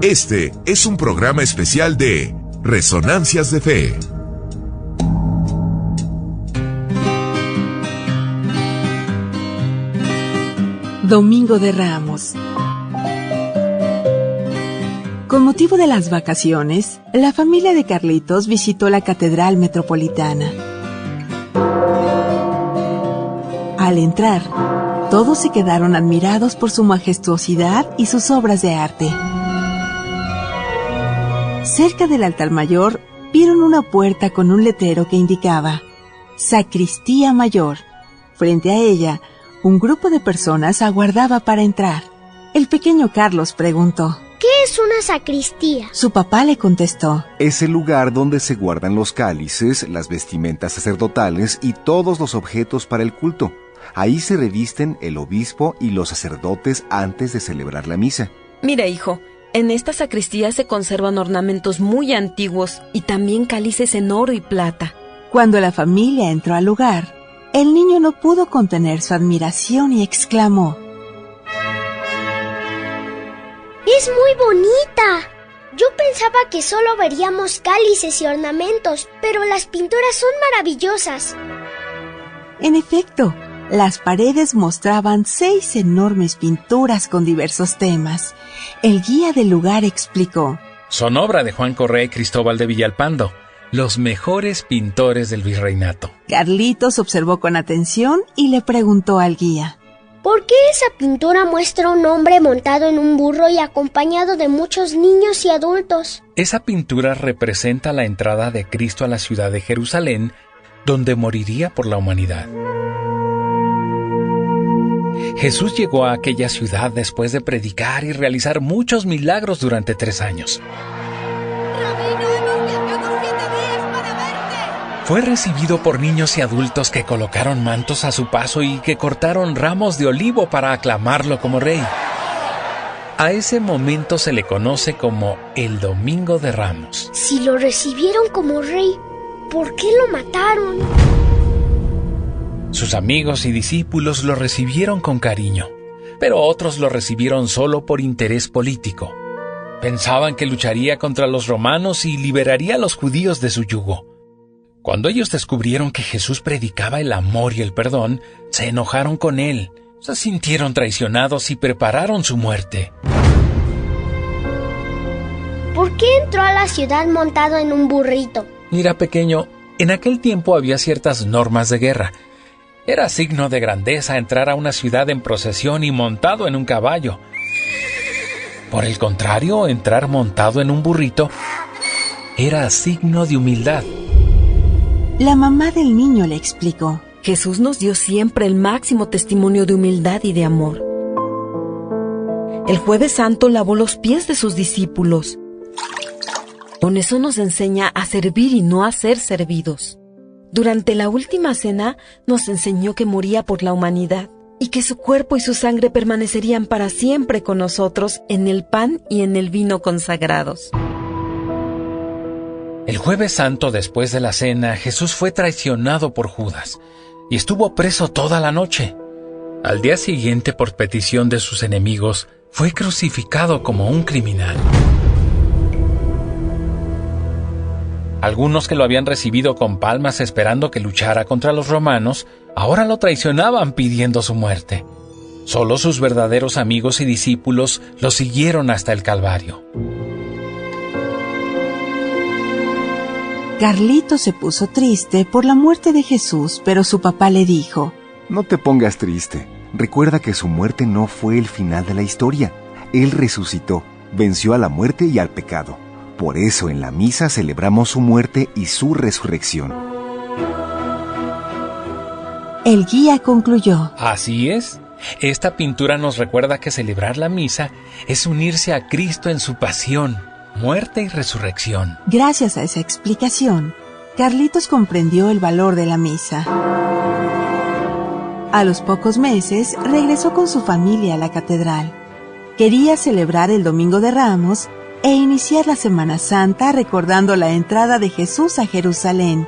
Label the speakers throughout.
Speaker 1: Este es un programa especial de Resonancias de Fe.
Speaker 2: Domingo de Ramos. Con motivo de las vacaciones, la familia de Carlitos visitó la Catedral Metropolitana. Al entrar, todos se quedaron admirados por su majestuosidad y sus obras de arte. Cerca del altar mayor, vieron una puerta con un letrero que indicaba Sacristía Mayor. Frente a ella, un grupo de personas aguardaba para entrar. El pequeño Carlos preguntó:
Speaker 3: ¿qué es una sacristía?
Speaker 2: Su papá le contestó:
Speaker 4: es el lugar donde se guardan los cálices, las vestimentas sacerdotales y todos los objetos para el culto. Ahí se revisten el obispo y los sacerdotes antes de celebrar la misa.
Speaker 5: Mira, hijo, en esta sacristía se conservan ornamentos muy antiguos y también cálices en oro y plata.
Speaker 2: Cuando la familia entró al lugar, el niño no pudo contener su admiración y exclamó:
Speaker 3: ¡es muy bonita! Yo pensaba que solo veríamos cálices y ornamentos, pero las pinturas son maravillosas.
Speaker 2: En efecto, las paredes mostraban 6 enormes pinturas con diversos temas. El guía del lugar explicó:
Speaker 6: son obra de Juan Correa y Cristóbal de Villalpando, los mejores pintores del virreinato.
Speaker 2: Carlitos observó con atención y le preguntó al guía:
Speaker 3: ¿por qué esa pintura muestra un hombre montado en un burro y acompañado de muchos niños y adultos?
Speaker 6: Esa pintura representa la entrada de Cristo a la ciudad de Jerusalén, donde moriría por la humanidad. Jesús llegó a aquella ciudad después de predicar y realizar muchos milagros durante 3 años.
Speaker 7: ¡Rabino, hemos viajado 7 días para verte!
Speaker 6: Fue recibido por niños y adultos que colocaron mantos a su paso y que cortaron ramos de olivo para aclamarlo como rey. A ese momento se le conoce como el Domingo de Ramos.
Speaker 3: Si lo recibieron como rey, ¿por qué lo mataron?
Speaker 6: Sus amigos y discípulos lo recibieron con cariño, pero otros lo recibieron solo por interés político. Pensaban que lucharía contra los romanos y liberaría a los judíos de su yugo. Cuando ellos descubrieron que Jesús predicaba el amor y el perdón, se enojaron con él, se sintieron traicionados y prepararon su muerte.
Speaker 3: ¿Por qué entró a la ciudad montado en un burrito?
Speaker 6: Mira, pequeño, en aquel tiempo había ciertas normas de guerra. Era signo de grandeza entrar a una ciudad en procesión y montado en un caballo. Por el contrario, entrar montado en un burrito era signo de humildad.
Speaker 2: La mamá del niño le explicó:
Speaker 5: Jesús nos dio siempre el máximo testimonio de humildad y de amor. El Jueves Santo lavó los pies de sus discípulos. Con eso nos enseña a servir y no a ser servidos. Durante la última cena nos enseñó que moría por la humanidad y que su cuerpo y su sangre permanecerían para siempre con nosotros en el pan y en el vino consagrados.
Speaker 6: El Jueves Santo, después de la cena, Jesús fue traicionado por Judas y estuvo preso toda la noche. Al día siguiente, por petición de sus enemigos, fue crucificado como un criminal. Algunos que lo habían recibido con palmas esperando que luchara contra los romanos, ahora lo traicionaban pidiendo su muerte. Solo sus verdaderos amigos y discípulos lo siguieron hasta el Calvario.
Speaker 2: Carlitos se puso triste por la muerte de Jesús, pero su papá le dijo:
Speaker 4: no te pongas triste. Recuerda que su muerte no fue el final de la historia. Él resucitó, venció a la muerte y al pecado. Por eso en la misa celebramos su muerte y su resurrección.
Speaker 2: El guía concluyó:
Speaker 6: así es. Esta pintura nos recuerda que celebrar la misa es unirse a Cristo en su pasión, muerte y resurrección.
Speaker 2: Gracias a esa explicación, Carlitos comprendió el valor de la misa. A los pocos meses, regresó con su familia a la catedral. Quería celebrar el Domingo de Ramos e iniciar la Semana Santa recordando la entrada de Jesús a Jerusalén.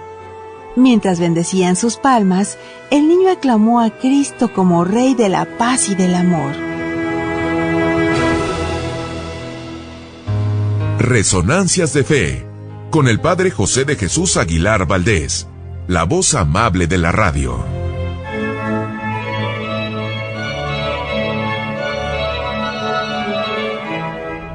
Speaker 2: Mientras bendecían sus palmas, el niño aclamó a Cristo como Rey de la paz y del amor.
Speaker 1: Resonancias de Fe, con el Padre José de Jesús Aguilar Valdés, la voz amable de la radio.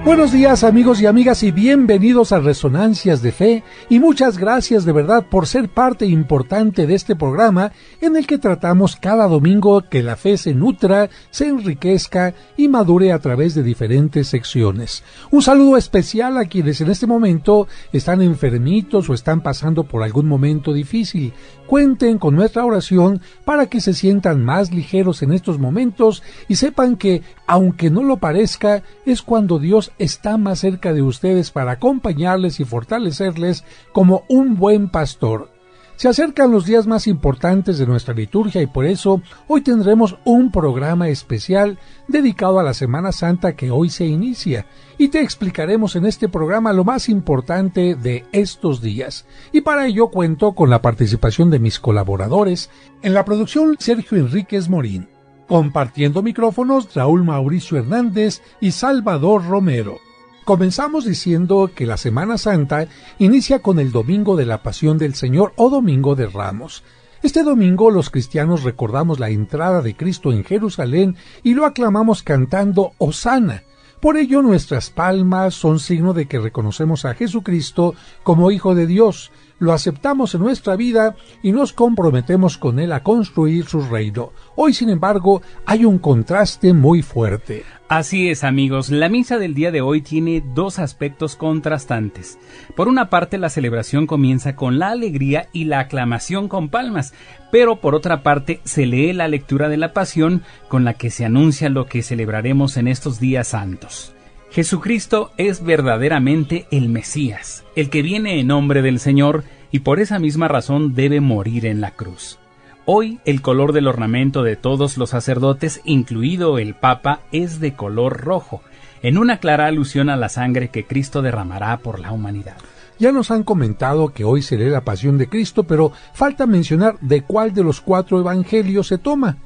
Speaker 8: Buenos días, amigos y amigas, y bienvenidos a Resonancias de Fe, y muchas gracias de verdad por ser parte importante de este programa en el que tratamos cada domingo que la fe se nutra, se enriquezca y madure a través de diferentes secciones. Un saludo especial a quienes en este momento están enfermitos o están pasando por algún momento difícil. Cuenten con nuestra oración para que se sientan más ligeros en estos momentos y sepan que, aunque no lo parezca, es cuando Dios está más cerca de ustedes para acompañarles y fortalecerles como un buen pastor. Se acercan los días más importantes de nuestra liturgia y por eso hoy tendremos un programa especial dedicado a la Semana Santa que hoy se inicia, y te explicaremos en este programa lo más importante de estos días. Y para ello cuento con la participación de mis colaboradores. En la producción, Sergio Enríquez Morín. Compartiendo micrófonos, Raúl Mauricio Hernández y Salvador Romero. Comenzamos diciendo que la Semana Santa inicia con el Domingo de la Pasión del Señor o Domingo de Ramos. Este domingo los cristianos recordamos la entrada de Cristo en Jerusalén y lo aclamamos cantando Hosana. Por ello nuestras palmas son signo de que reconocemos a Jesucristo como Hijo de Dios, lo aceptamos en nuestra vida y nos comprometemos con Él a construir su reino. Hoy, sin embargo, hay un contraste muy fuerte.
Speaker 9: Así es, amigos, la misa del día de hoy tiene dos aspectos contrastantes. Por una parte, la celebración comienza con la alegría y la aclamación con palmas, pero por otra parte se lee la lectura de la Pasión con la que se anuncia lo que celebraremos en estos días santos. Jesucristo es verdaderamente el Mesías, el que viene en nombre del Señor y por esa misma razón debe morir en la cruz. Hoy el color del ornamento de todos los sacerdotes, incluido el Papa, es de color rojo, en una clara alusión a la sangre que Cristo derramará por la humanidad.
Speaker 8: Ya nos han comentado que hoy se lee la Pasión de Cristo, pero falta mencionar de cuál de los 4 evangelios se toma.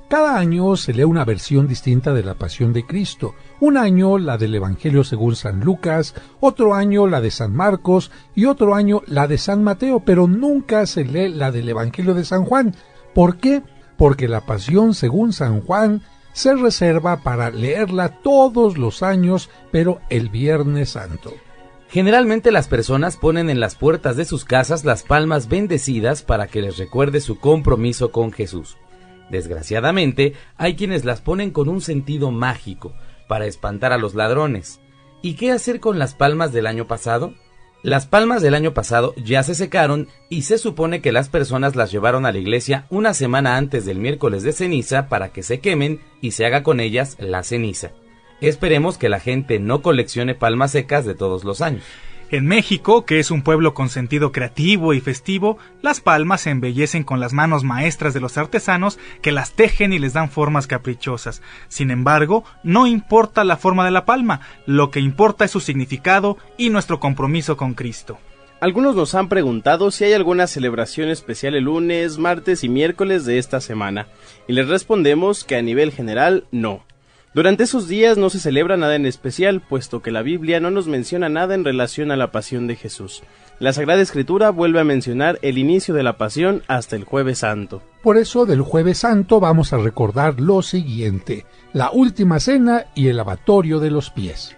Speaker 8: Cada año se lee una versión distinta de la Pasión de Cristo. Un año la del Evangelio según San Lucas, otro año la de San Marcos y otro año la de San Mateo, pero nunca se lee la del Evangelio de San Juan. ¿Por qué? Porque la Pasión según San Juan se reserva para leerla todos los años, pero el Viernes Santo.
Speaker 10: Generalmente las personas ponen en las puertas de sus casas las palmas bendecidas para que les recuerde su compromiso con Jesús. Desgraciadamente, hay quienes las ponen con un sentido mágico, para espantar a los ladrones. ¿Y qué hacer con las palmas del año pasado? Las palmas del año pasado ya se secaron y se supone que las personas las llevaron a la iglesia una semana antes del miércoles de ceniza para que se quemen y se haga con ellas la ceniza. Esperemos que la gente no coleccione palmas secas de todos los años.
Speaker 11: En México, que es un pueblo con sentido creativo y festivo, las palmas se embellecen con las manos maestras de los artesanos que las tejen y les dan formas caprichosas. Sin embargo, no importa la forma de la palma, lo que importa es su significado y nuestro compromiso con Cristo.
Speaker 12: Algunos nos han preguntado si hay alguna celebración especial el lunes, martes y miércoles de esta semana, y les respondemos que a nivel general no. Durante esos días no se celebra nada en especial, puesto que la Biblia no nos menciona nada en relación a la pasión de Jesús. La Sagrada Escritura vuelve a mencionar el inicio de la pasión hasta el Jueves Santo.
Speaker 8: Por eso del Jueves Santo vamos a recordar lo siguiente: la última cena y el lavatorio de los pies.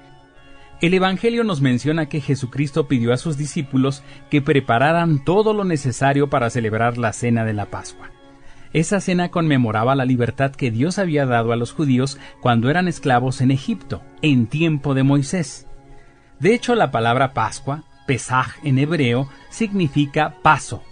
Speaker 9: El Evangelio nos menciona que Jesucristo pidió a sus discípulos que prepararan todo lo necesario para celebrar la cena de la Pascua. Esa cena conmemoraba la libertad que Dios había dado a los judíos cuando eran esclavos en Egipto, en tiempo de Moisés. De hecho, la palabra Pascua, Pesaj en hebreo, significa paso,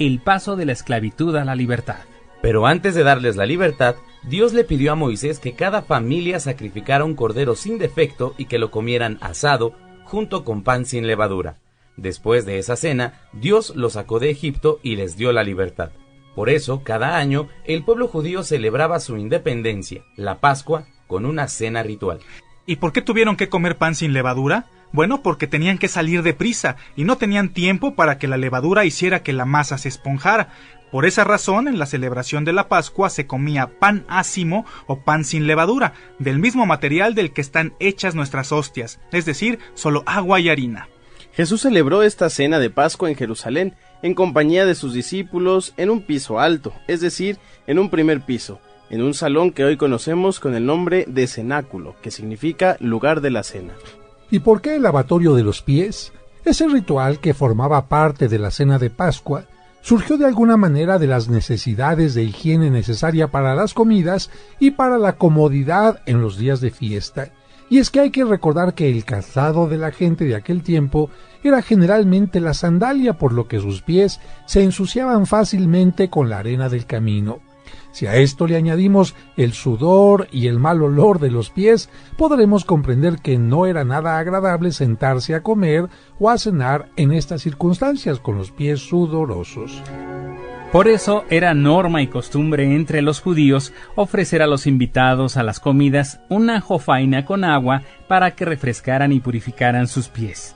Speaker 9: el paso de la esclavitud a la libertad.
Speaker 10: Pero antes de darles la libertad, Dios le pidió a Moisés que cada familia sacrificara un cordero sin defecto y que lo comieran asado, junto con pan sin levadura. Después de esa cena, Dios los sacó de Egipto y les dio la libertad. Por eso, cada año, el pueblo judío celebraba su independencia, la Pascua, con una cena ritual.
Speaker 11: ¿Y por qué tuvieron que comer pan sin levadura? Bueno, porque tenían que salir deprisa y no tenían tiempo para que la levadura hiciera que la masa se esponjara. Por esa razón, en la celebración de la Pascua se comía pan ácimo o pan sin levadura, del mismo material del que están hechas nuestras hostias, es decir, solo agua y harina.
Speaker 12: Jesús celebró esta cena de Pascua en Jerusalén, en compañía de sus discípulos, en un piso alto, es decir, en un primer piso, en un salón que hoy conocemos con el nombre de cenáculo, que significa lugar de la cena.
Speaker 8: ¿Y por qué el lavatorio de los pies? Ese ritual que formaba parte de la cena de Pascua surgió de alguna manera de las necesidades de higiene necesaria para las comidas y para la comodidad en los días de fiesta. Y es que hay que recordar que el calzado de la gente de aquel tiempo era generalmente la sandalia, por lo que sus pies se ensuciaban fácilmente con la arena del camino. Si a esto le añadimos el sudor y el mal olor de los pies, podremos comprender que no era nada agradable sentarse a comer o a cenar en estas circunstancias con los pies sudorosos.
Speaker 9: Por eso era norma y costumbre entre los judíos ofrecer a los invitados a las comidas una jofaina con agua para que refrescaran y purificaran sus pies.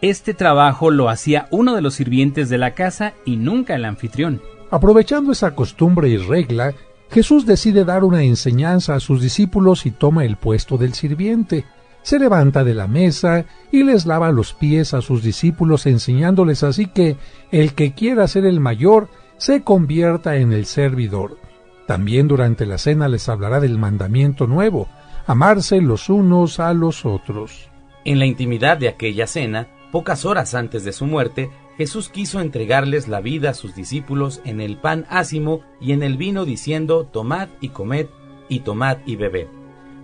Speaker 9: Este trabajo lo hacía uno de los sirvientes de la casa y nunca el anfitrión.
Speaker 8: Aprovechando esa costumbre y regla, Jesús decide dar una enseñanza a sus discípulos y toma el puesto del sirviente. Se levanta de la mesa y les lava los pies a sus discípulos, enseñándoles así que el que quiera ser el mayor se convierta en el servidor. También durante la cena les hablará del mandamiento nuevo, amarse los unos a los otros.
Speaker 10: En la intimidad de aquella cena, pocas horas antes de su muerte, Jesús quiso entregarles la vida a sus discípulos en el pan ácimo y en el vino, diciendo: tomad y comed, y tomad y bebed.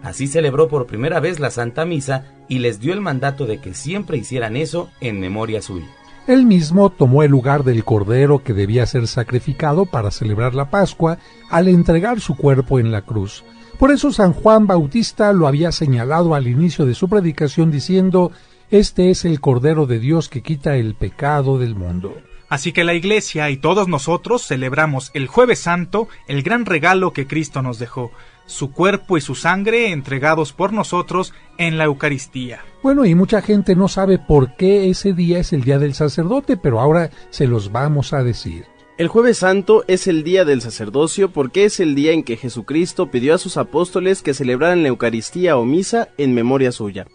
Speaker 10: Así celebró por primera vez la Santa Misa y les dio el mandato de que siempre hicieran eso en memoria suya.
Speaker 8: Él mismo tomó el lugar del cordero que debía ser sacrificado para celebrar la Pascua al entregar su cuerpo en la cruz. Por eso San Juan Bautista lo había señalado al inicio de su predicación diciendo: este es el Cordero de Dios que quita el pecado del mundo.
Speaker 11: Así que la Iglesia y todos nosotros celebramos el Jueves Santo, el gran regalo que Cristo nos dejó, su cuerpo y su sangre entregados por nosotros en la Eucaristía.
Speaker 8: Bueno, y mucha gente no sabe por qué ese día es el día del sacerdote, pero ahora se los vamos a decir.
Speaker 12: El Jueves Santo es el día del sacerdocio porque es el día en que Jesucristo pidió a sus apóstoles que celebraran la Eucaristía o misa en memoria suya.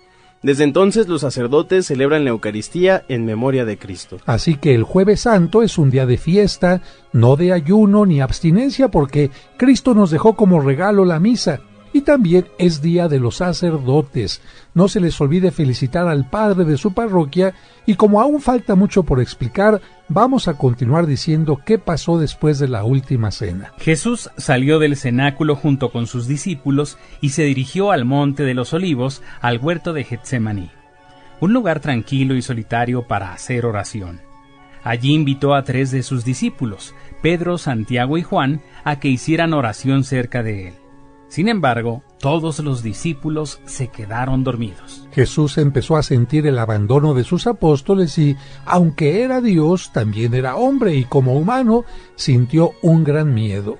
Speaker 12: Desde entonces los sacerdotes celebran la Eucaristía en memoria de Cristo.
Speaker 8: Así que el Jueves Santo es un día de fiesta, no de ayuno ni abstinencia, porque Cristo nos dejó como regalo la misa. Y también es día de los sacerdotes. No se les olvide felicitar al padre de su parroquia, y como aún falta mucho por explicar, vamos a continuar diciendo qué pasó después de la última cena.
Speaker 9: Jesús salió del cenáculo junto con sus discípulos y se dirigió al monte de los Olivos, al huerto de Getsemaní, un lugar tranquilo y solitario para hacer oración. Allí invitó a 3 de sus discípulos, Pedro, Santiago y Juan, a que hicieran oración cerca de él. Sin embargo, todos los discípulos se quedaron dormidos.
Speaker 8: Jesús empezó a sentir el abandono de sus apóstoles y, aunque era Dios, también era hombre y como humano sintió un gran miedo.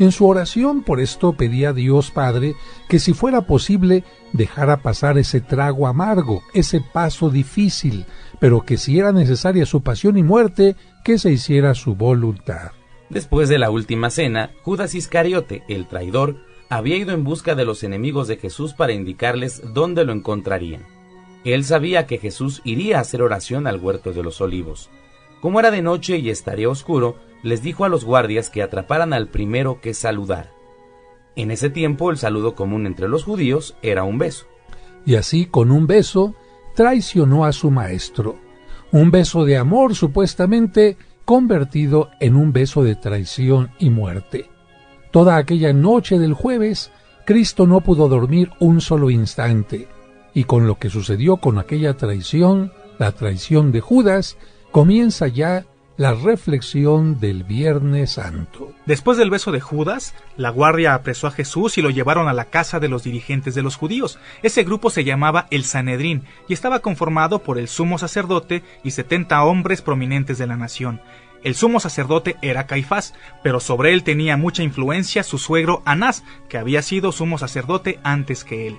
Speaker 8: En su oración por esto pedía a Dios Padre que si fuera posible dejara pasar ese trago amargo, ese paso difícil, pero que si era necesaria su pasión y muerte, que se hiciera su voluntad.
Speaker 10: Después de la última cena, Judas Iscariote, el traidor, había ido en busca de los enemigos de Jesús para indicarles dónde lo encontrarían. Él sabía que Jesús iría a hacer oración al huerto de los Olivos. Como era de noche y estaría oscuro, les dijo a los guardias que atraparan al primero que saludara. En ese tiempo el saludo común entre los judíos era un beso.
Speaker 8: Y así, con un beso, traicionó a su maestro. Un beso de amor, supuestamente, convertido en un beso de traición y muerte. Toda aquella noche del jueves, Cristo no pudo dormir un solo instante, y con lo que sucedió con aquella traición, la traición de Judas, comienza ya la reflexión del Viernes Santo.
Speaker 11: Después del beso de Judas, la guardia apresó a Jesús y lo llevaron a la casa de los dirigentes de los judíos. Ese grupo se llamaba el Sanedrín y estaba conformado por el sumo sacerdote y 70 hombres prominentes de la nación. El sumo sacerdote era Caifás, pero sobre él tenía mucha influencia su suegro Anás, que había sido sumo sacerdote antes que él.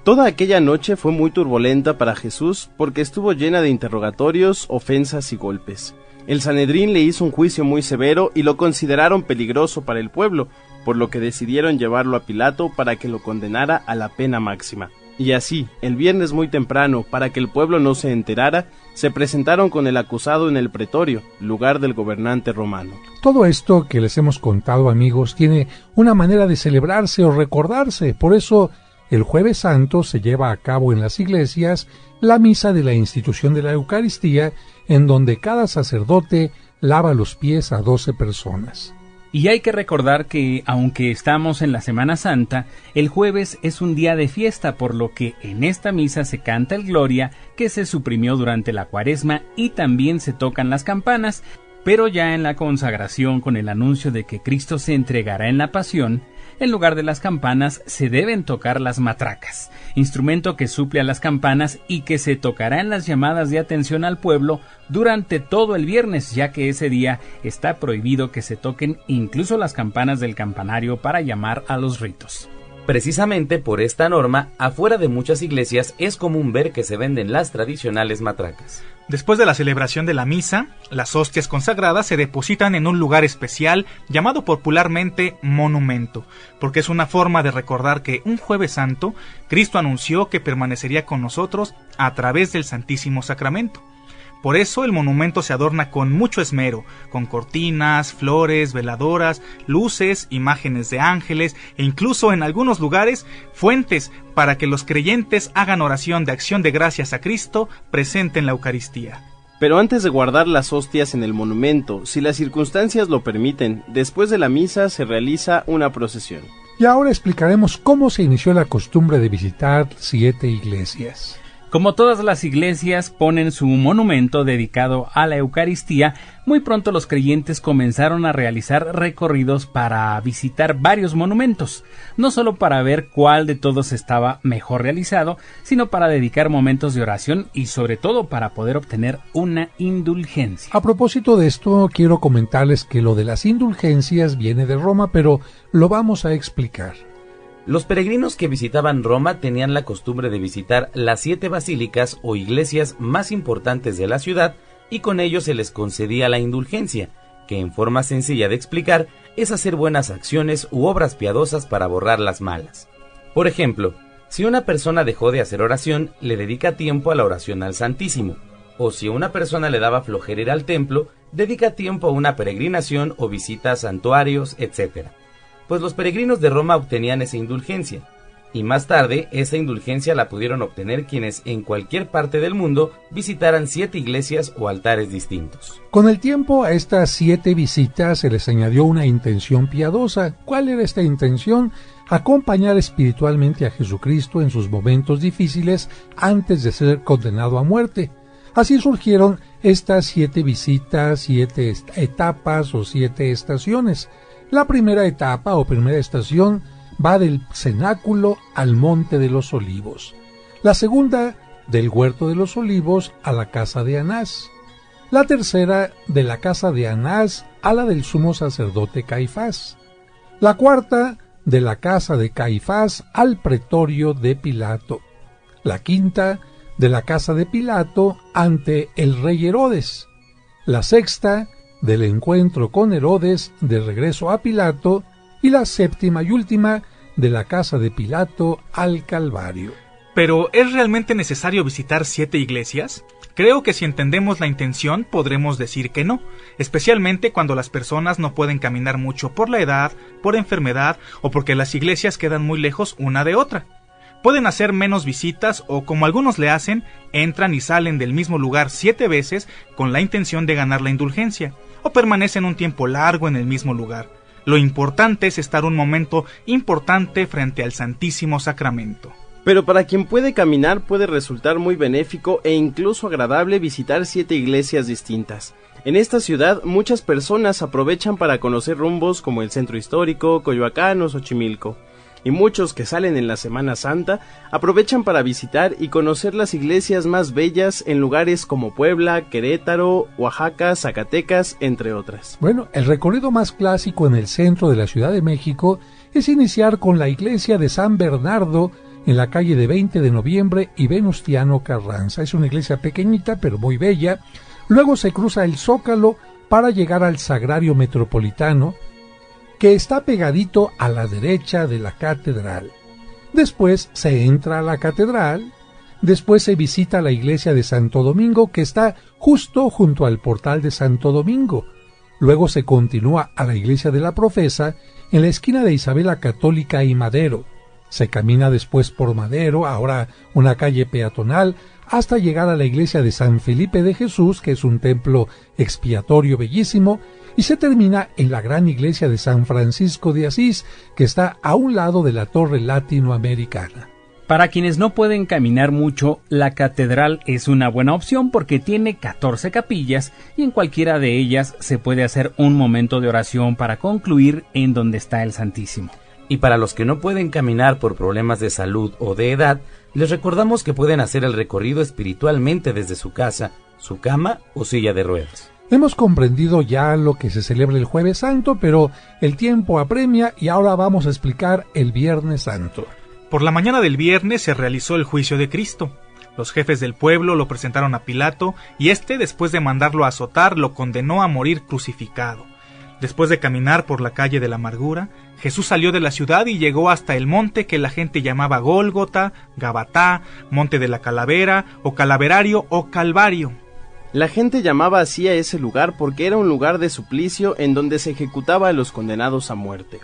Speaker 12: Toda aquella noche fue muy turbulenta para Jesús porque estuvo llena de interrogatorios, ofensas y golpes. El Sanedrín le hizo un juicio muy severo y lo consideraron peligroso para el pueblo, por lo que decidieron llevarlo a Pilato para que lo condenara a la pena máxima. Y así, el viernes muy temprano, para que el pueblo no se enterara, se presentaron con el acusado en el pretorio, lugar del gobernante romano.
Speaker 8: Todo esto que les hemos contado, amigos, tiene una manera de celebrarse o recordarse. Por eso, el Jueves Santo se lleva a cabo en las iglesias la misa de la institución de la Eucaristía, en donde cada sacerdote lava los pies a 12 personas.
Speaker 9: Y hay que recordar que, aunque estamos en la Semana Santa, el jueves es un día de fiesta, por lo que en esta misa se canta el Gloria, que se suprimió durante la Cuaresma, y también se tocan las campanas, pero ya en la consagración, con el anuncio de que Cristo se entregará en la pasión, en lugar de las campanas se deben tocar las matracas, instrumento que suple a las campanas y que se tocará en las llamadas de atención al pueblo durante todo el viernes, ya que ese día está prohibido que se toquen incluso las campanas del campanario para llamar a los ritos.
Speaker 10: Precisamente por esta norma, afuera de muchas iglesias es común ver que se venden las tradicionales matracas.
Speaker 11: Después de la celebración de la misa, las hostias consagradas se depositan en un lugar especial llamado popularmente monumento, porque es una forma de recordar que un Jueves Santo, Cristo anunció que permanecería con nosotros a través del Santísimo Sacramento. Por eso el monumento se adorna con mucho esmero, con cortinas, flores, veladoras, luces, imágenes de ángeles e incluso en algunos lugares fuentes para que los creyentes hagan oración de acción de gracias a Cristo presente en la Eucaristía.
Speaker 12: Pero antes de guardar las hostias en el monumento, si las circunstancias lo permiten, después de la misa se realiza una procesión.
Speaker 8: Y ahora explicaremos cómo se inició la costumbre de visitar 7 iglesias.
Speaker 9: Como todas las iglesias ponen su monumento dedicado a la Eucaristía, muy pronto los creyentes comenzaron a realizar recorridos para visitar varios monumentos, no solo para ver cuál de todos estaba mejor realizado, sino para dedicar momentos de oración y sobre todo para poder obtener una indulgencia.
Speaker 8: A propósito de esto, quiero comentarles que lo de las indulgencias viene de Roma, pero lo vamos a explicar.
Speaker 10: Los peregrinos que visitaban Roma tenían la costumbre de visitar las 7 basílicas o iglesias más importantes de la ciudad y con ello se les concedía la indulgencia, que en forma sencilla de explicar es hacer buenas acciones u obras piadosas para borrar las malas. Por ejemplo, si una persona dejó de hacer oración, le dedica tiempo a la oración al Santísimo, o si a una persona le daba flojera ir al templo, dedica tiempo a una peregrinación o visita a santuarios, etc. Pues los peregrinos de Roma obtenían esa indulgencia, y más tarde esa indulgencia la pudieron obtener quienes en cualquier parte del mundo visitaran 7 iglesias o altares distintos.
Speaker 8: Con el tiempo a estas 7 visitas se les añadió una intención piadosa. ¿Cuál era esta intención? Acompañar espiritualmente a Jesucristo en sus momentos difíciles antes de ser condenado a muerte. Así surgieron estas 7 visitas, 7 etapas o 7 estaciones. La primera etapa o primera estación va del cenáculo al Monte de los Olivos. La segunda, del Huerto de los Olivos a la casa de Anás. La tercera, de la casa de Anás a la del sumo sacerdote Caifás. La cuarta, de la casa de Caifás al pretorio de Pilato. La quinta, de la casa de Pilato ante el rey Herodes. La sexta, del encuentro con Herodes de regreso a Pilato, y la séptima y última, de la casa de Pilato al Calvario.
Speaker 11: ¿Pero es realmente necesario visitar 7 iglesias? Creo que si entendemos la intención podremos decir que no, especialmente cuando las personas no pueden caminar mucho por la edad, por enfermedad o porque las iglesias quedan muy lejos una de otra. Pueden hacer menos visitas o, como algunos le hacen, entran y salen del mismo lugar 7 veces con la intención de ganar la indulgencia, o permanecen un tiempo largo en el mismo lugar. Lo importante es estar un momento importante frente al Santísimo Sacramento.
Speaker 12: Pero para quien puede caminar puede resultar muy benéfico e incluso agradable visitar 7 iglesias distintas. En esta ciudad muchas personas aprovechan para conocer rumbos como el Centro Histórico, Coyoacán o Xochimilco. Y muchos que salen en la Semana Santa aprovechan para visitar y conocer las iglesias más bellas en lugares como Puebla, Querétaro, Oaxaca, Zacatecas, entre otras.
Speaker 8: Bueno, el recorrido más clásico en el centro de la Ciudad de México es iniciar con la iglesia de San Bernardo en la calle de 20 de Noviembre y Venustiano Carranza. Es una iglesia pequeñita pero muy bella, Luego se cruza el Zócalo para llegar al Sagrario Metropolitano, que está pegadito a la derecha de la catedral. Después se entra a la catedral, después se visita la iglesia de Santo Domingo, que está justo junto al portal de Santo Domingo. Luego se continúa a la iglesia de la Profesa, en la esquina de Isabela Católica y Madero. Se camina después por Madero, ahora una calle peatonal, hasta llegar a la iglesia de San Felipe de Jesús, que es un templo expiatorio bellísimo, y se termina en la gran iglesia de San Francisco de Asís, que está a un lado de la Torre Latinoamericana.
Speaker 9: Para quienes no pueden caminar mucho, la catedral es una buena opción porque tiene 14 capillas y en cualquiera de ellas se puede hacer un momento de oración para concluir en donde está el Santísimo.
Speaker 10: Y para los que no pueden caminar por problemas de salud o de edad, les recordamos que pueden hacer el recorrido espiritualmente desde su casa, su cama o silla de ruedas.
Speaker 8: Hemos comprendido ya lo que se celebra el Jueves Santo, pero el tiempo apremia y ahora vamos a explicar el Viernes Santo.
Speaker 11: Por la mañana del viernes se realizó el juicio de Cristo. Los jefes del pueblo lo presentaron a Pilato y éste, después de mandarlo a azotar, lo condenó a morir crucificado. Después de caminar por la calle de la amargura, Jesús salió de la ciudad y llegó hasta el monte que la gente llamaba Gólgota, Gabatá, Monte de la Calavera, o Calaverario o Calvario.
Speaker 12: La gente llamaba así a ese lugar porque era un lugar de suplicio en donde se ejecutaba a los condenados a muerte.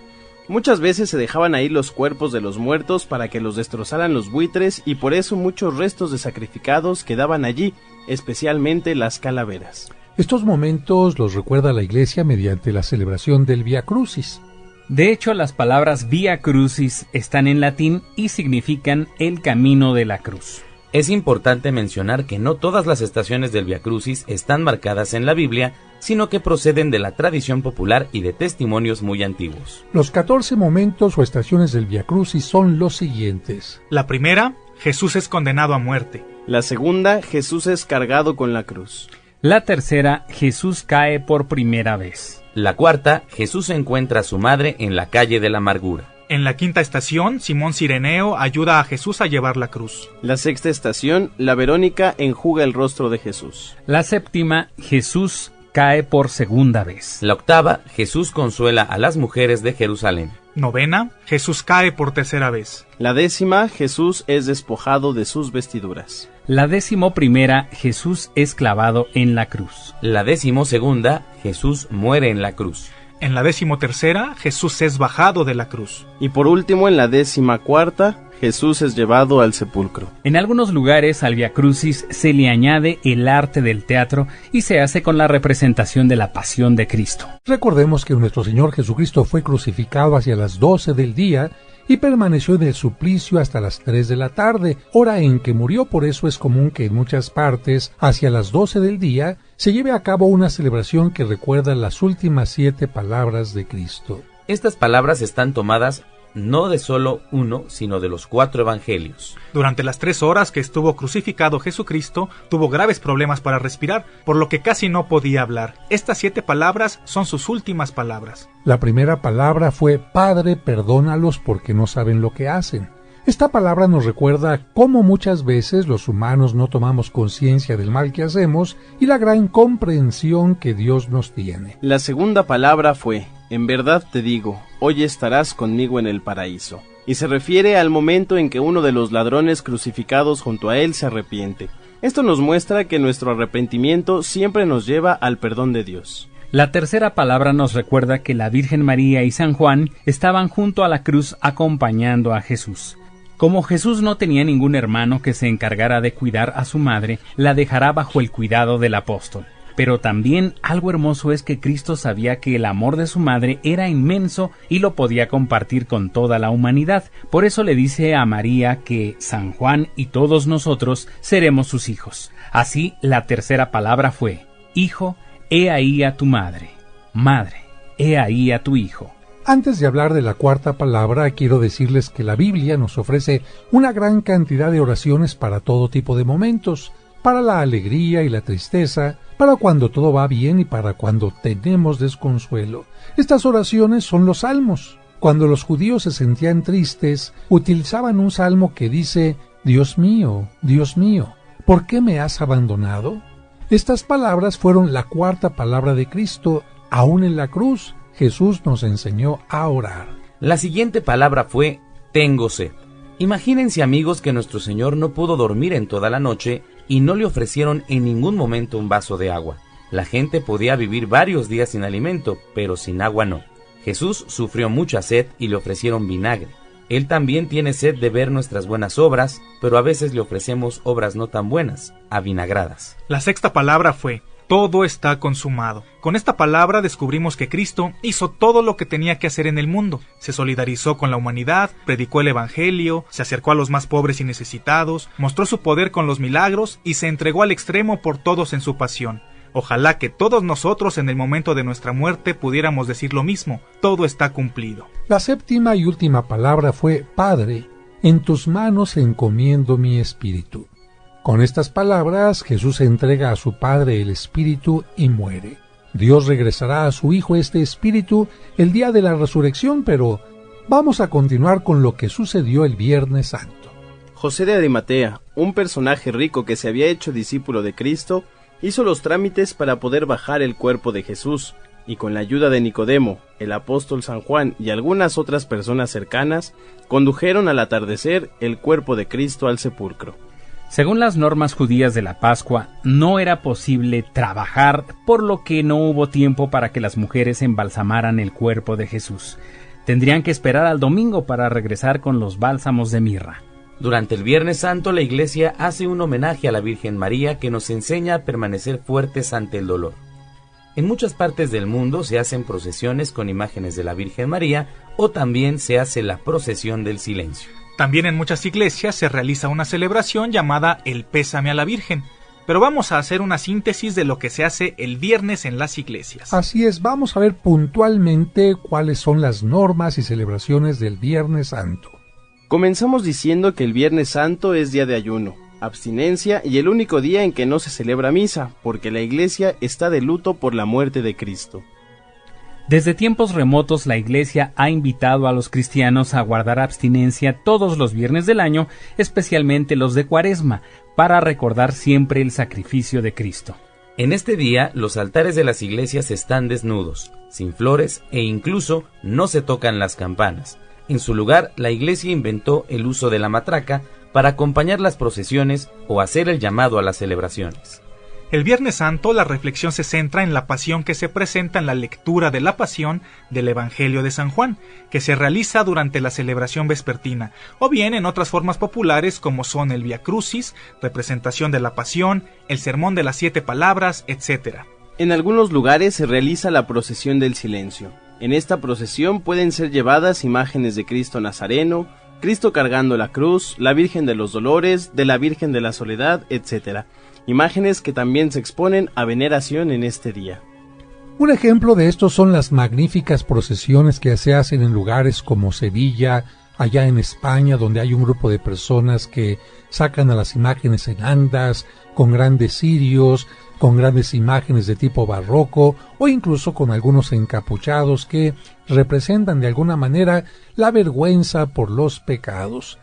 Speaker 12: Muchas veces se dejaban ahí los cuerpos de los muertos para que los destrozaran los buitres y por eso muchos restos de sacrificados quedaban allí, especialmente las calaveras.
Speaker 8: Estos momentos los recuerda la Iglesia mediante la celebración del Vía Crucis.
Speaker 9: De hecho, las palabras Vía Crucis están en latín y significan el camino de la cruz.
Speaker 10: Es importante mencionar que no todas las estaciones del Vía Crucis están marcadas en la Biblia, sino que proceden de la tradición popular y de testimonios muy antiguos.
Speaker 8: Los 14 momentos o estaciones del Vía Crucis son los siguientes.
Speaker 11: La primera, Jesús es condenado a muerte.
Speaker 12: La segunda, Jesús es cargado con la cruz.
Speaker 9: La tercera, Jesús cae por primera vez.
Speaker 10: La cuarta, Jesús encuentra a su madre en la calle de la amargura.
Speaker 11: En la quinta estación, Simón Cireneo ayuda a Jesús a llevar la cruz.
Speaker 12: La sexta estación, la Verónica enjuga el rostro de Jesús.
Speaker 9: La séptima, Jesús cae por segunda vez.
Speaker 10: La octava, Jesús consuela a las mujeres de Jerusalén.
Speaker 11: Novena, Jesús cae por tercera vez.
Speaker 12: La décima, Jesús es despojado de sus vestiduras.
Speaker 9: La 11ª, Jesús es clavado en la cruz.
Speaker 10: La 12ª, Jesús muere en la cruz.
Speaker 11: En la 13ª, Jesús es bajado de la cruz.
Speaker 12: Y por último, en la 14ª, Jesús es llevado al sepulcro.
Speaker 9: En algunos lugares al Vía Crucis se le añade el arte del teatro y se hace con la representación de la pasión de Cristo.
Speaker 8: Recordemos que nuestro Señor Jesucristo fue crucificado hacia las 12 del día y permaneció en el suplicio hasta las 3 de la tarde, hora en que murió. Por eso es común que en muchas partes, hacia las 12 del día, se lleve a cabo una celebración que recuerda las últimas 7 palabras de Cristo.
Speaker 10: Estas palabras están tomadas no de solo uno, sino de los 4 evangelios.
Speaker 11: Durante las 3 horas que estuvo crucificado Jesucristo, tuvo graves problemas para respirar, por lo que casi no podía hablar. Estas 7 palabras son sus últimas palabras.
Speaker 8: La primera palabra fue: Padre, perdónalos porque no saben lo que hacen. Esta palabra nos recuerda cómo muchas veces los humanos no tomamos conciencia del mal que hacemos y la gran comprensión que Dios nos tiene.
Speaker 12: La segunda palabra fue: en verdad te digo, hoy estarás conmigo en el paraíso. Y se refiere al momento en que uno de los ladrones crucificados junto a él se arrepiente. Esto nos muestra que nuestro arrepentimiento siempre nos lleva al perdón de Dios.
Speaker 9: La tercera palabra nos recuerda que la Virgen María y San Juan estaban junto a la cruz acompañando a Jesús. Como Jesús no tenía ningún hermano que se encargara de cuidar a su madre, la dejará bajo el cuidado del apóstol. Pero también algo hermoso es que Cristo sabía que el amor de su madre era inmenso y lo podía compartir con toda la humanidad. Por eso le dice a María que San Juan y todos nosotros seremos sus hijos. Así, la tercera palabra fue: Hijo, he ahí a tu madre. Madre, he ahí a tu hijo.
Speaker 8: Antes de hablar de la cuarta palabra, quiero decirles que la Biblia nos ofrece una gran cantidad de oraciones para todo tipo de momentos, para la alegría y la tristeza, para cuando todo va bien y para cuando tenemos desconsuelo. Estas oraciones son los salmos. Cuando los judíos se sentían tristes, utilizaban un salmo que dice: Dios mío, ¿por qué me has abandonado? Estas palabras fueron la cuarta palabra de Cristo. Aún en la cruz, Jesús nos enseñó a orar.
Speaker 10: La siguiente palabra fue tengo sed. Imagínense, amigos, que nuestro Señor no pudo dormir en toda la noche y no le ofrecieron en ningún momento un vaso de agua. La gente podía vivir varios días sin alimento, pero sin agua no. Jesús sufrió mucha sed y le ofrecieron vinagre. Él también tiene sed de ver nuestras buenas obras, pero a veces le ofrecemos obras no tan buenas, avinagradas.
Speaker 11: La sexta palabra fue todo está consumado. Con esta palabra descubrimos que Cristo hizo todo lo que tenía que hacer en el mundo. Se solidarizó con la humanidad, predicó el Evangelio, se acercó a los más pobres y necesitados, mostró su poder con los milagros y se entregó al extremo por todos en su pasión. Ojalá que todos nosotros en el momento de nuestra muerte pudiéramos decir lo mismo, todo está cumplido.
Speaker 8: La séptima y última palabra fue Padre, en tus manos encomiendo mi espíritu. Con estas palabras Jesús entrega a su Padre el espíritu y muere. Dios regresará a su Hijo este espíritu el día de la resurrección, pero vamos a continuar con lo que sucedió el Viernes Santo.
Speaker 12: José de Arimatea, un personaje rico que se había hecho discípulo de Cristo, hizo los trámites para poder bajar el cuerpo de Jesús, y con la ayuda de Nicodemo, el apóstol San Juan y algunas otras personas cercanas, condujeron al atardecer el cuerpo de Cristo al sepulcro.
Speaker 9: Según las normas judías de la Pascua, no era posible trabajar, por lo que no hubo tiempo para que las mujeres embalsamaran el cuerpo de Jesús. Tendrían que esperar al domingo para regresar con los bálsamos de mirra.
Speaker 10: Durante el Viernes Santo, la Iglesia hace un homenaje a la Virgen María que nos enseña a permanecer fuertes ante el dolor. En muchas partes del mundo se hacen procesiones con imágenes de la Virgen María o también se hace la procesión del silencio.
Speaker 11: También en muchas iglesias se realiza una celebración llamada el Pésame a la Virgen. Pero vamos a hacer una síntesis de lo que se hace el viernes en las iglesias.
Speaker 8: Así es, vamos a ver puntualmente cuáles son las normas y celebraciones del Viernes Santo.
Speaker 12: Comenzamos diciendo que el Viernes Santo es día de ayuno, abstinencia y el único día en que no se celebra misa, porque la iglesia está de luto por la muerte de Cristo.
Speaker 9: Desde tiempos remotos la Iglesia ha invitado a los cristianos a guardar abstinencia todos los viernes del año, especialmente los de Cuaresma, para recordar siempre el sacrificio de Cristo.
Speaker 10: En este día, los altares de las iglesias están desnudos, sin flores e incluso no se tocan las campanas. En su lugar, la Iglesia inventó el uso de la matraca para acompañar las procesiones o hacer el llamado a las celebraciones.
Speaker 11: El Viernes Santo, la reflexión se centra en la pasión que se presenta en la lectura de la pasión del Evangelio de San Juan, que se realiza durante la celebración vespertina, o bien en otras formas populares como son el Vía Crucis, representación de la pasión, el Sermón de las 7 Palabras, etc.
Speaker 12: En algunos lugares se realiza la procesión del silencio. En esta procesión pueden ser llevadas imágenes de Cristo Nazareno, Cristo cargando la cruz, la Virgen de los Dolores, de la Virgen de la Soledad, etc. Imágenes que también se exponen a veneración en este día.
Speaker 8: Un ejemplo de esto son las magníficas procesiones que se hacen en lugares como Sevilla, allá en España, donde hay un grupo de personas que sacan a las imágenes en andas, con grandes cirios, con grandes imágenes de tipo barroco, o incluso con algunos encapuchados que representan de alguna manera la vergüenza por los pecados.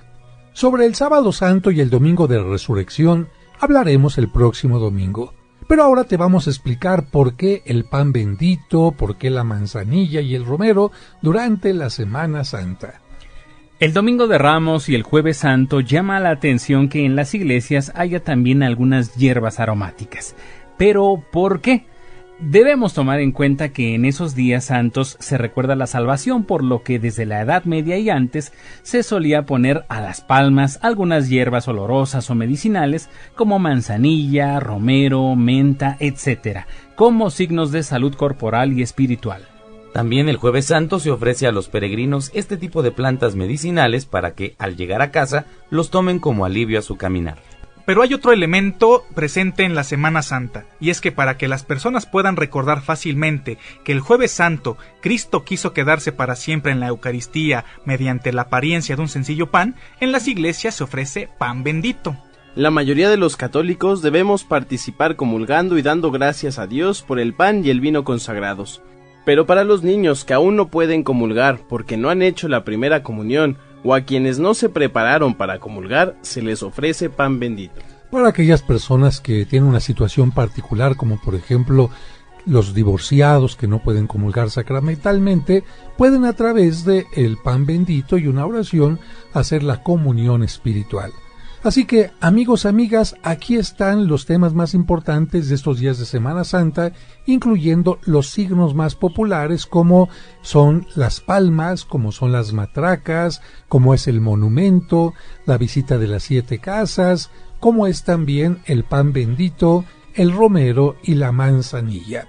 Speaker 8: Sobre el Sábado Santo y el Domingo de Resurrección hablaremos el próximo domingo. Pero ahora te vamos a explicar por qué el pan bendito, por qué la manzanilla y el romero durante la Semana Santa.
Speaker 9: El Domingo de Ramos y el Jueves Santo llama la atención que en las iglesias haya también algunas hierbas aromáticas. ¿Pero por qué? Debemos tomar en cuenta que en esos días santos se recuerda la salvación, por lo que desde la Edad Media y antes se solía poner a las palmas algunas hierbas olorosas o medicinales como manzanilla, romero, menta, etc., como signos de salud corporal y espiritual.
Speaker 10: También el Jueves Santo se ofrece a los peregrinos este tipo de plantas medicinales para que, al llegar a casa, los tomen como alivio a su caminar.
Speaker 11: Pero hay otro elemento presente en la Semana Santa, y es que para que las personas puedan recordar fácilmente que el Jueves Santo Cristo quiso quedarse para siempre en la Eucaristía mediante la apariencia de un sencillo pan, en las iglesias se ofrece pan bendito.
Speaker 12: La mayoría de los católicos debemos participar comulgando y dando gracias a Dios por el pan y el vino consagrados. Pero para los niños que aún no pueden comulgar porque no han hecho la primera comunión, o a quienes no se prepararon para comulgar, se les ofrece pan bendito.
Speaker 8: Para aquellas personas que tienen una situación particular, como por ejemplo los divorciados que no pueden comulgar sacramentalmente, pueden a través de el pan bendito y una oración hacer la comunión espiritual. Así que, amigos, amigas, aquí están los temas más importantes de estos días de Semana Santa, incluyendo los signos más populares como son las palmas, como son las matracas, como es el monumento, la visita de las 7 casas, como es también el pan bendito, el romero y la manzanilla.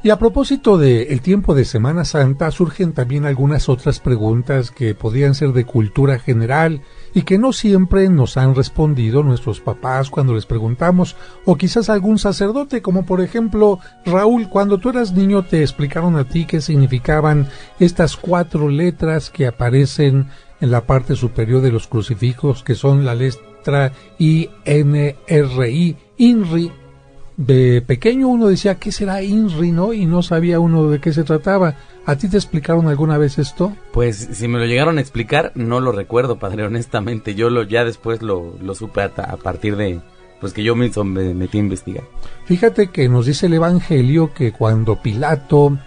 Speaker 8: Y a propósito del tiempo de Semana Santa, surgen también algunas otras preguntas que podrían ser de cultura general y que no siempre nos han respondido nuestros papás cuando les preguntamos, o quizás algún sacerdote, como por ejemplo, Raúl, cuando tú eras niño te explicaron a ti qué significaban estas 4 letras que aparecen en la parte superior de los crucifijos, que son la letra INRI, INRI. De pequeño uno decía, ¿qué será INRI, no? Y no sabía uno de qué se trataba. ¿A ti te explicaron alguna vez esto?
Speaker 10: Pues si me lo llegaron a explicar, no lo recuerdo, padre, honestamente. Yo ya después lo supe a partir de, pues que yo mismo me metí a investigar.
Speaker 8: Fíjate que nos dice el Evangelio que cuando Pilato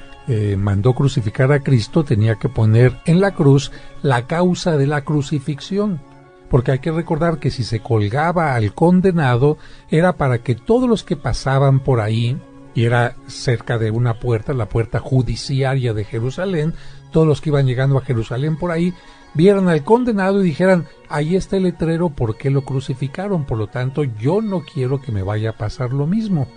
Speaker 8: mandó crucificar a Cristo, tenía que poner en la cruz la causa de la crucifixión. Porque hay que recordar que si se colgaba al condenado era para que todos los que pasaban por ahí, y era cerca de una puerta, la puerta judiciaria de Jerusalén, todos los que iban llegando a Jerusalén por ahí, vieran al condenado y dijeran, ahí está el letrero, ¿por qué lo crucificaron? Por lo tanto, yo no quiero que me vaya a pasar lo mismo.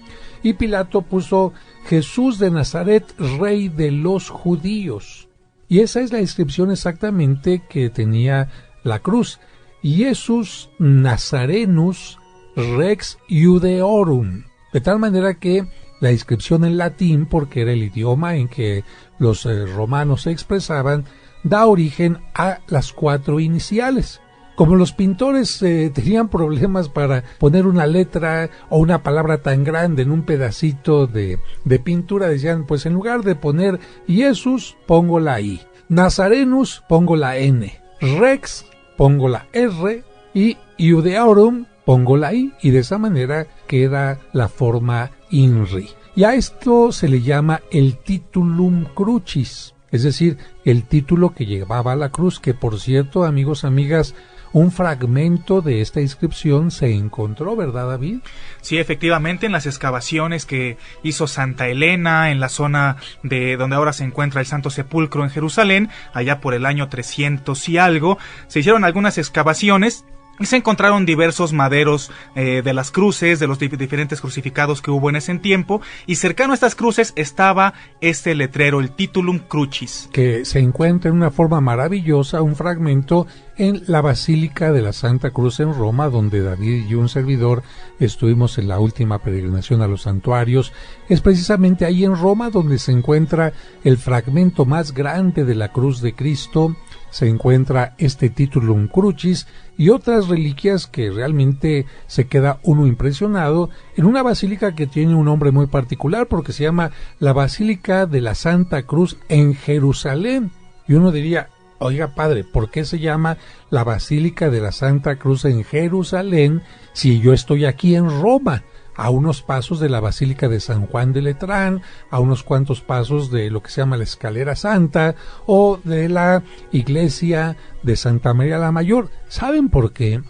Speaker 8: Y Pilato puso Jesús de Nazaret, rey de los judíos. Y esa es la inscripción exactamente que tenía la cruz. Iesus Nazarenus Rex Iudeorum, de tal manera que la inscripción en latín, porque era el idioma en que los romanos se expresaban, da origen a las 4 iniciales. Como los pintores tenían problemas para poner una letra o una palabra tan grande en un pedacito de pintura, decían, pues en lugar de poner Iesus, pongo la I, Nazarenus, pongo la N, Rex, pongo la R, y Iudeorum, pongo la I, y de esa manera queda la forma INRI. Y a esto se le llama el titulum crucis, es decir, el título que llevaba la cruz, que por cierto, amigos, amigas, un fragmento de esta inscripción se encontró, ¿verdad, David?
Speaker 11: Sí, efectivamente, en las excavaciones que hizo Santa Elena, en la zona de donde ahora se encuentra el Santo Sepulcro en Jerusalén, allá por el año 300 y algo, se hicieron algunas excavaciones y se encontraron diversos maderos de las cruces, de los diferentes crucificados que hubo en ese tiempo, y cercano a estas cruces estaba este letrero, el Titulum Crucis,
Speaker 8: que se encuentra en una forma maravillosa, un fragmento en la Basílica de la Santa Cruz en Roma, donde David y un servidor estuvimos en la última peregrinación a los santuarios. Es precisamente ahí en Roma donde se encuentra el fragmento más grande de la cruz de Cristo, se encuentra este Titulum Crucis y otras reliquias que realmente se queda uno impresionado en una basílica que tiene un nombre muy particular porque se llama la Basílica de la Santa Cruz en Jerusalén. Y uno diría, oiga padre, ¿por qué se llama la Basílica de la Santa Cruz en Jerusalén si yo estoy aquí en Roma? A unos pasos de la Basílica de San Juan de Letrán, a unos cuantos pasos de lo que se llama la Escalera Santa o de la iglesia de Santa María la Mayor. ¿Saben por qué?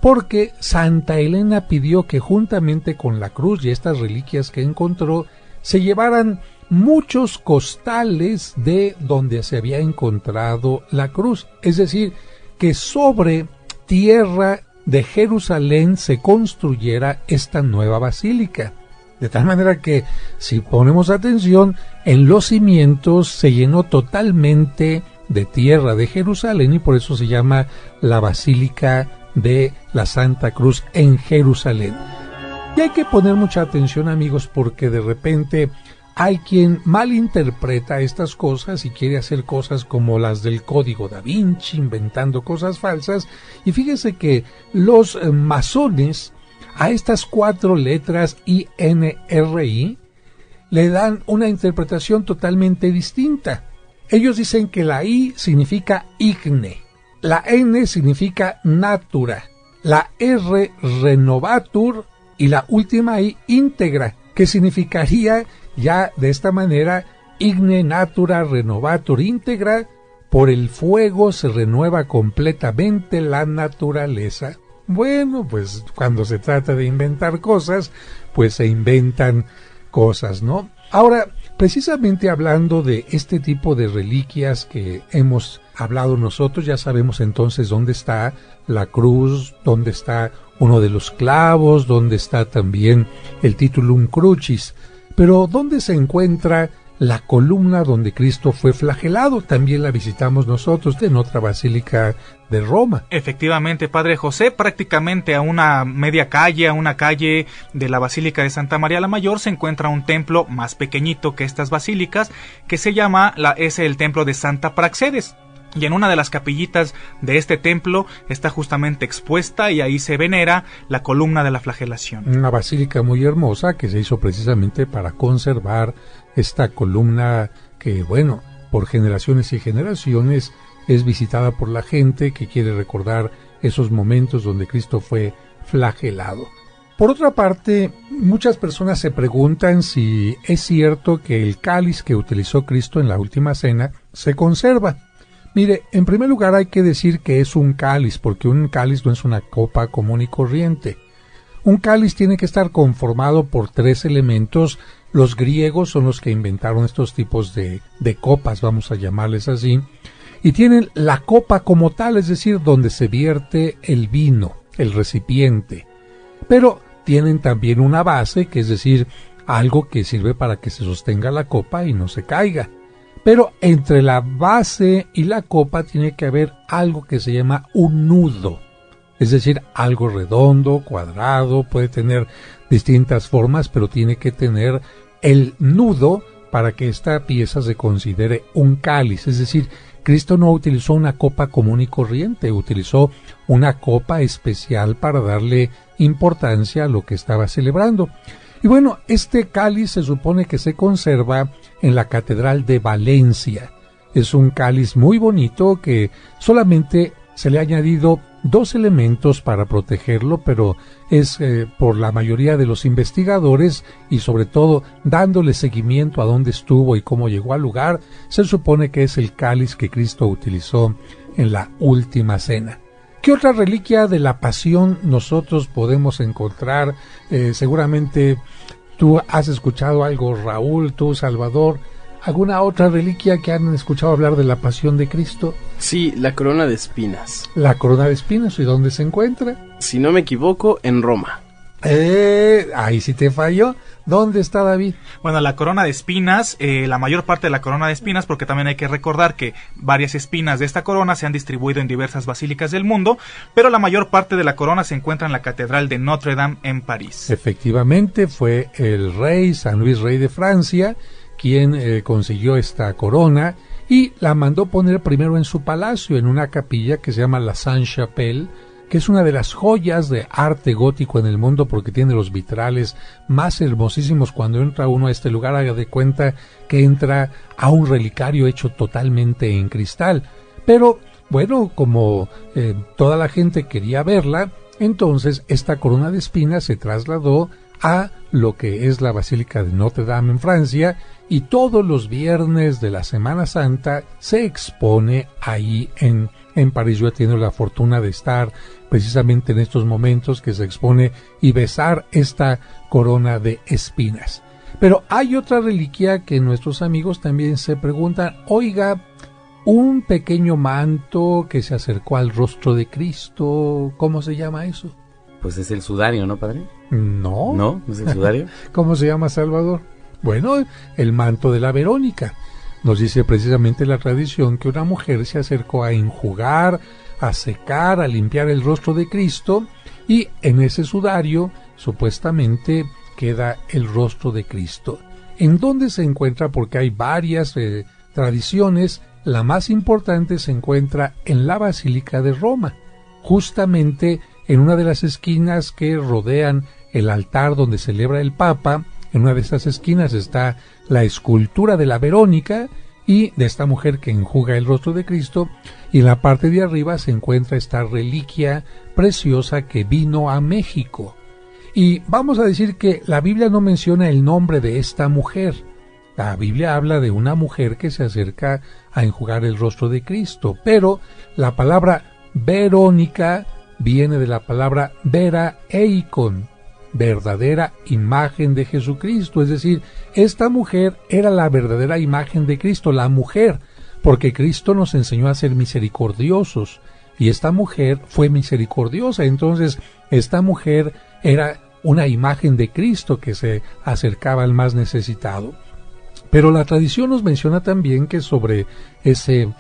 Speaker 8: Porque Santa Elena pidió que juntamente con la cruz y estas reliquias que encontró, se llevaran muchos costales de donde se había encontrado la cruz. Es decir, que sobre tierra de Jerusalén se construyera esta nueva basílica. De tal manera que, si ponemos atención, en los cimientos se llenó totalmente de tierra de Jerusalén y por eso se llama la Basílica de la Santa Cruz en Jerusalén. Y hay que poner mucha atención, amigos, porque de repente hay quien malinterpreta estas cosas y quiere hacer cosas como las del Código Da Vinci, inventando cosas falsas. Y fíjese que los masones a estas 4 letras INRI le dan una interpretación totalmente distinta. Ellos dicen que la I significa igne, la N significa natura, la R renovatur y la última I íntegra, que significaría ya de esta manera igne natura renovatur íntegra, por el fuego se renueva completamente la naturaleza. Bueno, pues cuando se trata de inventar cosas, pues se inventan cosas, ¿no? Ahora, precisamente hablando de este tipo de reliquias que hemos hablado nosotros, ya sabemos entonces dónde está la cruz, dónde está uno de los clavos, dónde está también el titulum crucis, pero ¿dónde se encuentra la columna donde Cristo fue flagelado? También la visitamos nosotros en otra basílica de Roma.
Speaker 11: Efectivamente, Padre José, prácticamente a una media calle, a una calle de la Basílica de Santa María la Mayor, se encuentra un templo más pequeñito que estas basílicas, que se llama el templo de Santa Praxedes. Y en una de las capillitas de este templo está justamente expuesta y ahí se venera la columna de la flagelación.
Speaker 8: Una basílica muy hermosa que se hizo precisamente para conservar esta columna que, bueno, por generaciones y generaciones es visitada por la gente que quiere recordar esos momentos donde Cristo fue flagelado. Por otra parte, muchas personas se preguntan si es cierto que el cáliz que utilizó Cristo en la última cena se conserva. Mire, en primer lugar hay que decir que es un cáliz, porque un cáliz no es una copa común y corriente. Un cáliz tiene que estar conformado por 3 elementos. Los griegos son los que inventaron estos tipos de copas, vamos a llamarles así, y tienen la copa como tal, es decir, donde se vierte el vino, el recipiente. Pero tienen también una base, que es decir, algo que sirve para que se sostenga la copa y no se caiga. Pero entre la base y la copa tiene que haber algo que se llama un nudo, es decir, algo redondo, cuadrado, puede tener distintas formas, pero tiene que tener el nudo para que esta pieza se considere un cáliz. Es decir, Cristo no utilizó una copa común y corriente, utilizó una copa especial para darle importancia a lo que estaba celebrando. Y bueno, este cáliz se supone que se conserva en la Catedral de Valencia. Es un cáliz muy bonito que solamente se le ha añadido 2 elementos para protegerlo, pero es por la mayoría de los investigadores y sobre todo dándole seguimiento a dónde estuvo y cómo llegó al lugar, se supone que es el cáliz que Cristo utilizó en la última cena. ¿Qué otra reliquia de la pasión nosotros podemos encontrar? Seguramente tú has escuchado algo, Raúl, tú, Salvador. ¿Alguna otra reliquia que han escuchado hablar de la pasión de Cristo?
Speaker 12: Sí, la corona de espinas.
Speaker 8: La corona de espinas, ¿y dónde se encuentra?
Speaker 12: Si no me equivoco, en Roma.
Speaker 8: Ahí sí te falló. ¿Dónde está, David?
Speaker 11: Bueno, la corona de espinas, la mayor parte de la corona de espinas, porque también hay que recordar que varias espinas de esta corona se han distribuido en diversas basílicas del mundo, pero la mayor parte de la corona se encuentra en la Catedral de Notre Dame en París.
Speaker 8: Efectivamente, fue el rey, San Luis, rey de Francia, quien consiguió esta corona y la mandó poner primero en su palacio, en una capilla que se llama la Sainte-Chapelle, que es una de las joyas de arte gótico en el mundo porque tiene los vitrales más hermosísimos. Cuando entra uno a este lugar, haga de cuenta que entra a un relicario hecho totalmente en cristal. Pero bueno, como toda la gente quería verla, entonces esta corona de espinas se trasladó a lo que es la Basílica de Notre Dame en Francia, y todos los viernes de la Semana Santa se expone ahí en París. Yo he tenido la fortuna de estar precisamente en estos momentos que se expone y besar esta corona de espinas. Pero hay otra reliquia que nuestros amigos también se preguntan, oiga, un pequeño manto que se acercó al rostro de Cristo, ¿cómo se llama eso?
Speaker 10: Pues es el sudario, ¿no, padre?
Speaker 8: No.
Speaker 10: ¿No? ¿No es el sudario?
Speaker 8: ¿Cómo se llama, Salvador? Bueno, el manto de la Verónica. Nos dice precisamente la tradición que una mujer se acercó a enjugar, a secar, a limpiar el rostro de Cristo, y en ese sudario supuestamente queda el rostro de Cristo. ¿En dónde se encuentra? Porque hay varias tradiciones. La más importante se encuentra en la Basílica de Roma, justamente en una de las esquinas que rodean el altar donde celebra el Papa. En una de estas esquinas está la escultura de la Verónica, y de esta mujer que enjuga el rostro de Cristo, y en la parte de arriba se encuentra esta reliquia preciosa que vino a México. Y vamos a decir que la Biblia no menciona el nombre de esta mujer. La Biblia habla de una mujer que se acerca a enjugar el rostro de Cristo, pero la palabra Verónica viene de la palabra vera eikon, verdadera imagen de Jesucristo. Es decir, esta mujer era la verdadera imagen de Cristo, la mujer, porque Cristo nos enseñó a ser misericordiosos, y esta mujer fue misericordiosa. Entonces, esta mujer era una imagen de Cristo que se acercaba al más necesitado. Pero la tradición nos menciona también que sobre ese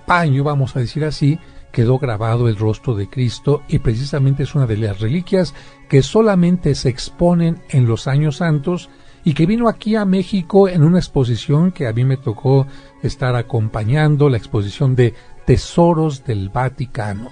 Speaker 8: paño, vamos a decir así, quedó grabado el rostro de Cristo, y precisamente es una de las reliquias que solamente se exponen en los años santos, y que vino aquí a México en una exposición que a mí me tocó estar acompañando, la exposición de Tesoros del Vaticano.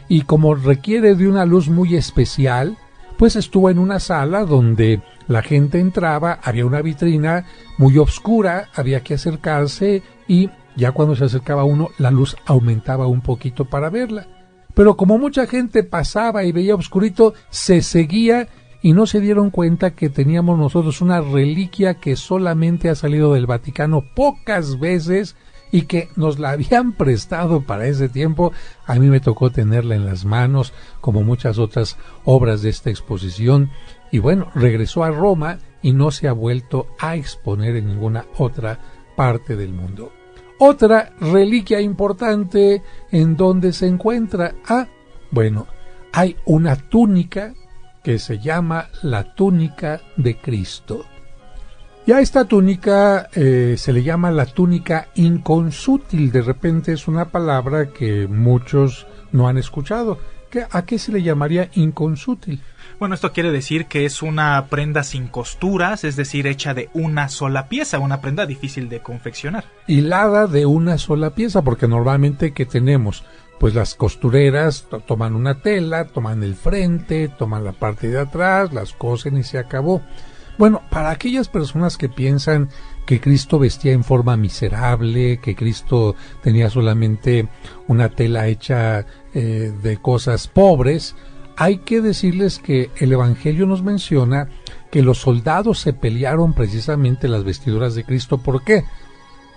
Speaker 8: Y como requiere de una luz muy especial, pues estuvo en una sala donde la gente entraba, había una vitrina muy oscura, había que acercarse, y ya cuando se acercaba uno, la luz aumentaba un poquito para verla. Pero como mucha gente pasaba y veía oscurito, se seguía, y no se dieron cuenta que teníamos nosotros una reliquia que solamente ha salido del Vaticano pocas veces, y que nos la habían prestado para ese tiempo. A mí me tocó tenerla en las manos, como muchas otras obras de esta exposición, y bueno, regresó a Roma y no se ha vuelto a exponer en ninguna otra parte del mundo. Otra reliquia importante, ¿en dónde se encuentra? Bueno, hay una túnica que se llama la túnica de Cristo. Y a esta túnica se le llama la túnica inconsútil. De repente es una palabra que muchos no han escuchado. ¿A qué se le llamaría inconsútil?
Speaker 11: Bueno, esto quiere decir que es una prenda sin costuras, es decir, hecha de una sola pieza, una prenda difícil de confeccionar.
Speaker 8: Hilada de una sola pieza, porque normalmente ¿qué tenemos? Pues las costureras toman una tela, toman el frente, toman la parte de atrás, las cosen y se acabó. Bueno, para aquellas personas que piensan que Cristo vestía en forma miserable, que Cristo tenía solamente una tela hecha de cosas pobres, hay que decirles que el Evangelio nos menciona que los soldados se pelearon precisamente las vestiduras de Cristo. ¿Por qué?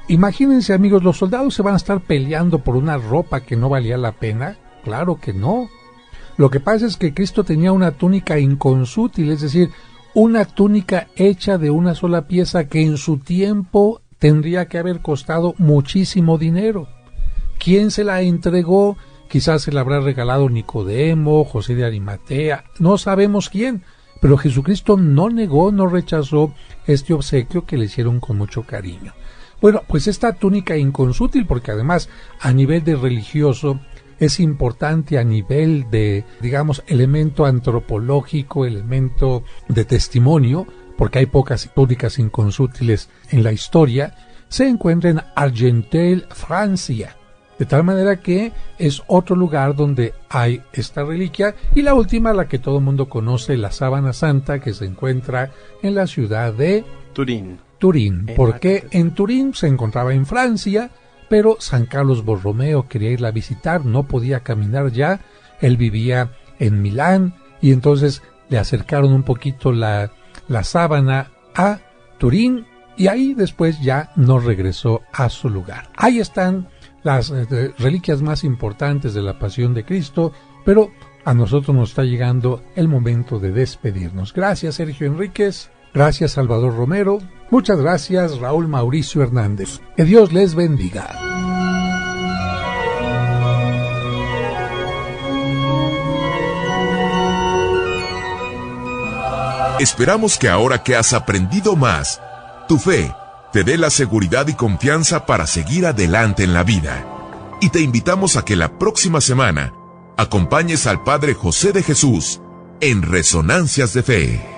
Speaker 8: Imagínense, amigos, ¿los soldados se van a estar peleando por una ropa que no valía la pena? Claro que no. Lo que pasa es que Cristo tenía una túnica inconsútil, es decir, una túnica hecha de una sola pieza que en su tiempo tendría que haber costado muchísimo dinero. ¿Quién se la entregó? Quizás se la habrá regalado Nicodemo, José de Arimatea, no sabemos quién, pero Jesucristo no negó, no rechazó este obsequio que le hicieron con mucho cariño. Bueno, pues esta túnica inconsútil, porque además a nivel de religioso es importante, a nivel de, digamos, elemento antropológico, elemento de testimonio, porque hay pocas túnicas inconsútiles en la historia, se encuentra en Argenteuil, Francia. De tal manera que es otro lugar donde hay esta reliquia. Y la última, la que todo el mundo conoce, la sábana santa, que se encuentra en la ciudad de
Speaker 12: Turín.
Speaker 8: Porque en Turín se encontraba en Francia, pero San Carlos Borromeo quería irla a visitar, no podía caminar ya, él vivía en Milán, y entonces le acercaron un poquito la sábana a Turín, y ahí después ya no regresó a su lugar. Ahí están las reliquias más importantes de la Pasión de Cristo, pero a nosotros nos está llegando el momento de despedirnos. Gracias, Sergio Enríquez. Gracias, Salvador Romero. Muchas gracias, Raúl Mauricio Hernández. Que Dios les bendiga.
Speaker 1: Esperamos que ahora que has aprendido más, tu fe te dé la seguridad y confianza para seguir adelante en la vida. Y te invitamos a que la próxima semana acompañes al Padre José de Jesús en Resonancias de Fe.